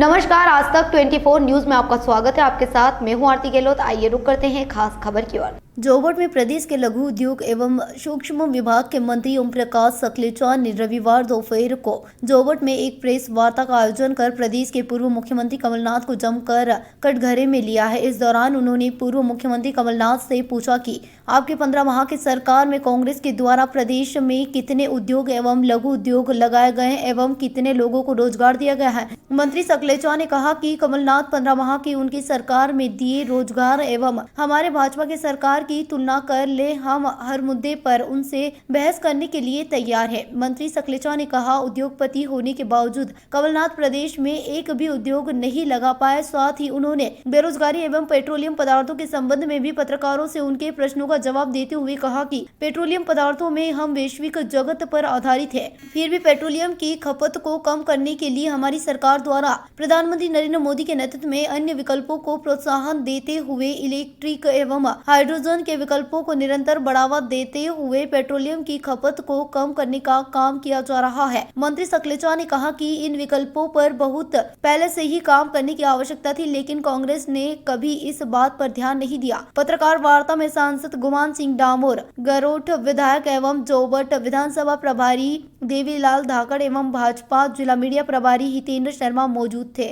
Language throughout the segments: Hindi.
नमस्कार, आज तक 24 न्यूज में आपका स्वागत है। आपके साथ मैं हूं आरती गहलोत। आइए रुक करते हैं खास खबर की ओर। जोबट में प्रदेश के लघु उद्योग एवं सूक्ष्म विभाग के मंत्री ओम प्रकाश सकलेचा ने रविवार दोपहर को जोबट में एक प्रेस वार्ता का आयोजन कर प्रदेश के पूर्व मुख्यमंत्री कमलनाथ को जमकर कटघरे में लिया है। इस दौरान उन्होंने पूर्व मुख्यमंत्री कमलनाथ से पूछा कि आपके 15 माह की सरकार में कांग्रेस के द्वारा प्रदेश में कितने उद्योग एवं लघु उद्योग लगाए गए हैं एवं कितने लोगों को रोजगार दिया गया है। मंत्री सकलेचा ने कहा कि कमलनाथ 15 माह की उनकी सरकार में दिए रोजगार एवं हमारे भाजपा की सरकार की तुलना कर ले, हम हर मुद्दे पर उनसे बहस करने के लिए तैयार है। मंत्री सकलेचा ने कहा, उद्योगपति होने के बावजूद कमलनाथ प्रदेश में एक भी उद्योग नहीं लगा पाए। साथ ही उन्होंने बेरोजगारी एवं पेट्रोलियम पदार्थों के संबंध में भी पत्रकारों से उनके प्रश्नों का जवाब देते हुए कहा कि पेट्रोलियम पदार्थों में हम वैश्विक जगत पर आधारित है, फिर भी पेट्रोलियम की खपत को कम करने के लिए हमारी सरकार द्वारा प्रधानमंत्री नरेंद्र मोदी के नेतृत्व में अन्य विकल्पों को प्रोत्साहन देते हुए इलेक्ट्रिक एवं हाइड्रोजन के विकल्पों को निरंतर बढ़ावा देते हुए पेट्रोलियम की खपत को कम करने का काम किया जा रहा है। मंत्री सकलेचा ने कहा कि इन विकल्पों पर बहुत पहले से ही काम करने की आवश्यकता थी, लेकिन कांग्रेस ने कभी इस बात पर ध्यान नहीं दिया। पत्रकार वार्ता में सांसद गुमान सिंह डामोर, गरोठ विधायक एवं जोबट विधानसभा प्रभारी देवीलाल धाकड़ एवं भाजपा जिला मीडिया प्रभारी हितेंद्र शर्मा मौजूद थे।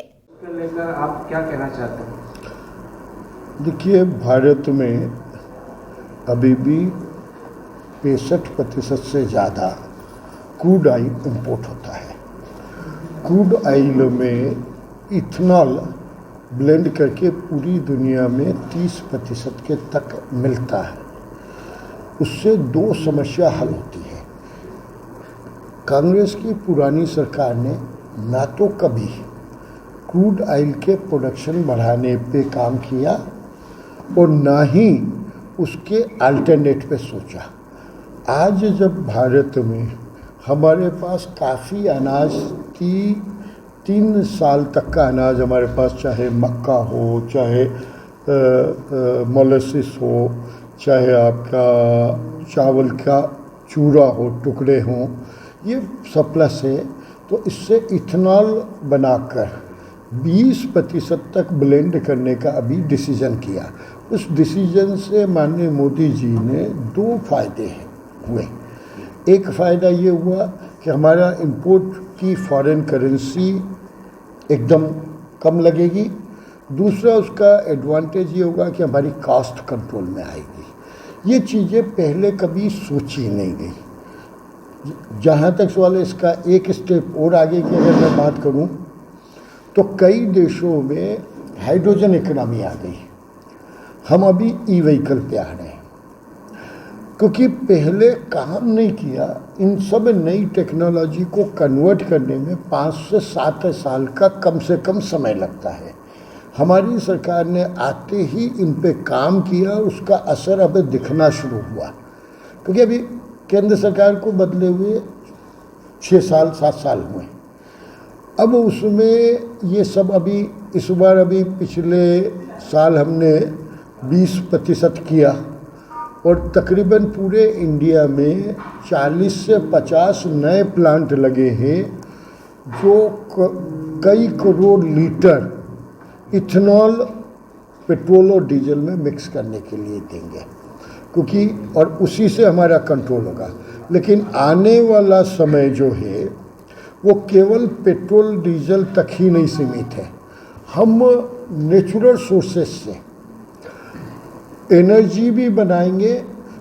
लेकर आप क्या कहना चाहते हैं? देखिए, भारत में अभी भी 65% से ज़्यादा क्रूड ऑयल इंपोर्ट होता है। क्रूड ऑयल में इथेनॉल ब्लेंड करके पूरी दुनिया में 30% के तक मिलता है। उससे दो समस्या हल होती है। कांग्रेस की पुरानी सरकार ने ना तो कभी क्रूड ऑयल के प्रोडक्शन बढ़ाने पे काम किया और ना ही उसके अल्टरनेट पे सोचा। आज जब भारत में हमारे पास काफ़ी अनाज 3 साल तक का अनाज हमारे पास, चाहे मक्का हो, चाहे मोलेसिस हो, चाहे आपका चावल का चूरा हो, टुकड़े हों, ये सरप्लस है, तो इससे इथेनॉल बनाकर 20% तक ब्लेंड करने का अभी डिसीजन किया। उस डिसीजन से माननीय मोदी जी ने 2 फायदे हुए। एक फ़ायदा ये हुआ कि हमारा इंपोर्ट की फॉरेन करेंसी एकदम कम लगेगी। दूसरा उसका एडवांटेज ये होगा कि हमारी कॉस्ट कंट्रोल में आएगी। ये चीज़ें पहले कभी सोची नहीं गई। जहाँ तक सवाल है इसका एक स्टेप और आगे की अगर मैं बात करूँ तो कई देशों में हाइड्रोजन इकोनॉमी आ गई। हम अभी ई व्हीकल पे आ रहे हैं, क्योंकि पहले काम नहीं किया। इन सब नई टेक्नोलॉजी को कन्वर्ट करने में 5 से 7 साल का कम से कम समय लगता है। हमारी सरकार ने आते ही इन पे काम किया, उसका असर अब दिखना शुरू हुआ। क्योंकि अभी केंद्र सरकार को बदले हुए 6 साल 7 साल हुए। अब उसमें ये सब अभी इस बार अभी पिछले साल हमने 20% किया और तकरीबन पूरे इंडिया में 40 से 50 नए प्लांट लगे हैं जो कई करोड़ लीटर इथेनॉल पेट्रोल और डीजल में मिक्स करने के लिए देंगे, क्योंकि और उसी से हमारा कंट्रोल होगा। लेकिन आने वाला समय जो है वो केवल पेट्रोल डीजल तक ही नहीं सीमित है। हम नेचुरल सोर्सेस से एनर्जी भी बनाएंगे,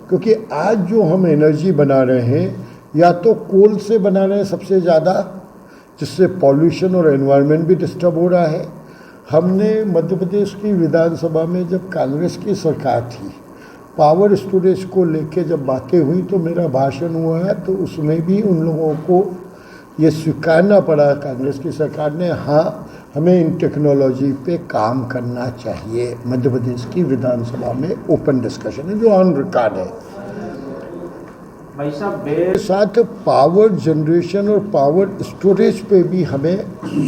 क्योंकि आज जो हम एनर्जी बना रहे हैं या तो कोल से बना रहे हैं सबसे ज़्यादा, जिससे पॉल्यूशन और एनवायरनमेंट भी डिस्टर्ब हो रहा है। हमने मध्य प्रदेश की विधानसभा में जब कांग्रेस की सरकार थी, पावर स्टोरेज को लेके जब बातें हुई तो मेरा भाषण हुआ है, तो उसमें भी उन लोगों को ये स्वीकारना पड़ा कांग्रेस की सरकार ने, हाँ हमें इन टेक्नोलॉजी पे काम करना चाहिए। मध्य प्रदेश की विधानसभा में ओपन डिस्कशन है जो ऑन रिकॉर्ड है। साथ पावर जनरेशन और पावर स्टोरेज पे भी हमें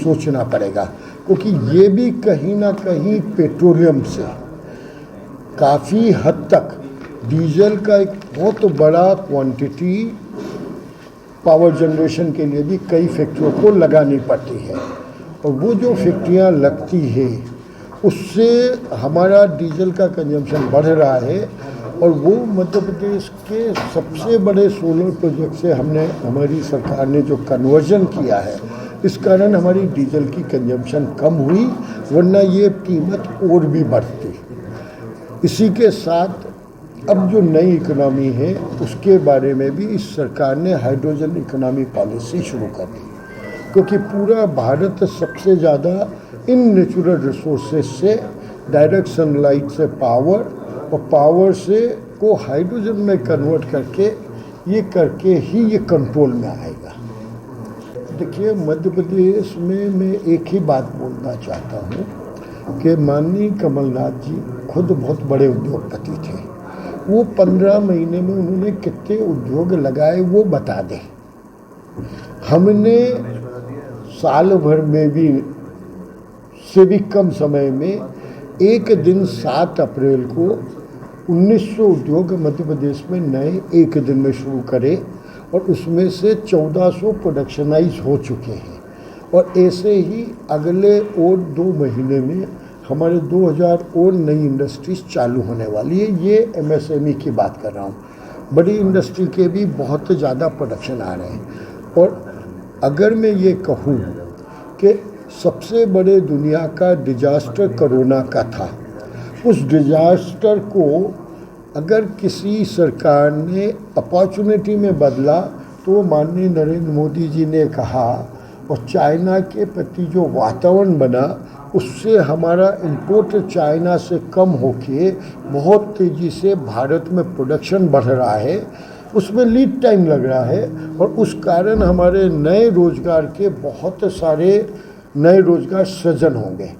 सोचना पड़ेगा, क्योंकि ये भी कहीं ना कहीं पेट्रोलियम से काफ़ी हद तक डीजल का एक बहुत बड़ा क्वांटिटी पावर जनरेशन के लिए भी कई फैक्ट्रियों को लगानी पड़ती है। और वो जो फैक्ट्रियाँ लगती है उससे हमारा डीजल का कंजम्पशन बढ़ रहा है। और वो मध्य प्रदेश के सबसे बड़े सोलर प्रोजेक्ट से हमारी सरकार ने जो कन्वर्जन किया है, इस कारण हमारी डीजल की कंजम्पशन कम हुई, वरना ये कीमत और भी बढ़ती। इसी के साथ अब जो नई इकोनॉमी है उसके बारे में भी इस सरकार ने हाइड्रोजन इकोनॉमी पॉलिसी शुरू कर दी, क्योंकि पूरा भारत सबसे ज़्यादा इन नेचुरल रिसोर्सेज से डायरेक्ट सनलाइट से पावर और पावर से को हाइड्रोजन में कन्वर्ट करके ये कंट्रोल में आएगा। देखिए, मध्य प्रदेश में मैं एक ही बात बोलना चाहता हूँ कि माननीय कमलनाथ जी खुद बहुत बड़े उद्योगपति थे। वो 15 महीने में उन्होंने कितने उद्योग लगाए वो बता दें। हमने साल भर में भी से भी कम समय में एक दिन 7 अप्रैल को 1900 उद्योग मध्य प्रदेश में नए एक दिन में शुरू करे और उसमें से 1400 प्रोडक्शनाइज हो चुके हैं। और ऐसे ही अगले और 2 महीने में हमारे 2000 और नई इंडस्ट्रीज चालू होने वाली है। ये MSME की बात कर रहा हूँ। बड़ी इंडस्ट्री के भी बहुत ज़्यादा प्रोडक्शन आ रहे हैं। और अगर मैं ये कहूँ कि सबसे बड़े दुनिया का डिजास्टर कोरोना का था, उस डिजास्टर को अगर किसी सरकार ने अपॉर्चुनिटी में बदला तो माननीय नरेंद्र मोदी जी ने कहा, और चाइना के प्रति जो वातावरण बना उससे हमारा इंपोर्ट चाइना से कम होके बहुत तेज़ी से भारत में प्रोडक्शन बढ़ रहा है। उसमें लीड टाइम लग रहा है और उस कारण हमारे नए रोजगार के बहुत सारे नए रोजगार सृजन होंगे।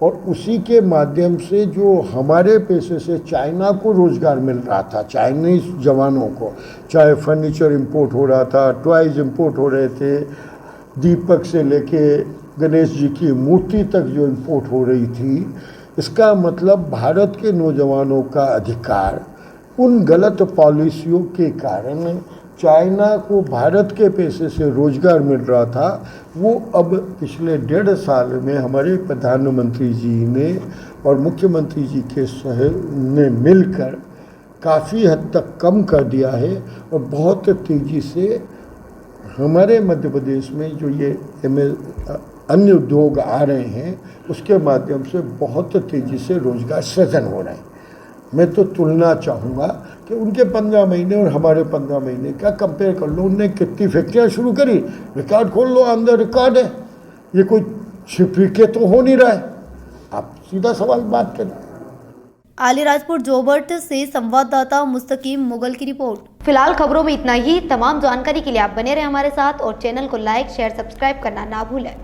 और उसी के माध्यम से जो हमारे पैसे से चाइना को रोज़गार मिल रहा था, चाइनीज़ जवानों को, चाहे फर्नीचर इंपोर्ट हो रहा था, टॉयज़ इंपोर्ट हो रहे थे, दीपक से लेके गणेश जी की मूर्ति तक जो इंपोर्ट हो रही थी, इसका मतलब भारत के नौजवानों का अधिकार उन गलत पॉलिसियों के कारण चाइना को भारत के पैसे से रोज़गार मिल रहा था, वो अब पिछले 1.5 साल में हमारे प्रधानमंत्री जी ने और मुख्यमंत्री जी के ने मिलकर काफ़ी हद तक कम कर दिया है। और बहुत तेज़ी से हमारे मध्य प्रदेश में जो ये अन्य उद्योग आ रहे हैं उसके माध्यम से बहुत तेज़ी से रोज़गार सृजन हो रहे हैं। मैं तो तुलना चाहूँगा कि उनके 15 महीने और हमारे 15 महीने का कंपेयर कर लो। उनने कितनी फैक्ट्रियाँ शुरू करी, रिकॉर्ड खोल लो, अंदर रिकॉर्ड है। ये कोई छिपी के तो हो नहीं रहा है। आप सीधा सवाल बात करें। अलीराजपुर जोबट से संवाददाता मुस्तकीम मुगल की रिपोर्ट। फिलहाल खबरों में इतना ही। तमाम जानकारी के लिए आप बने रहे हमारे साथ और चैनल को लाइक, शेयर, सब्सक्राइब करना ना भूलें।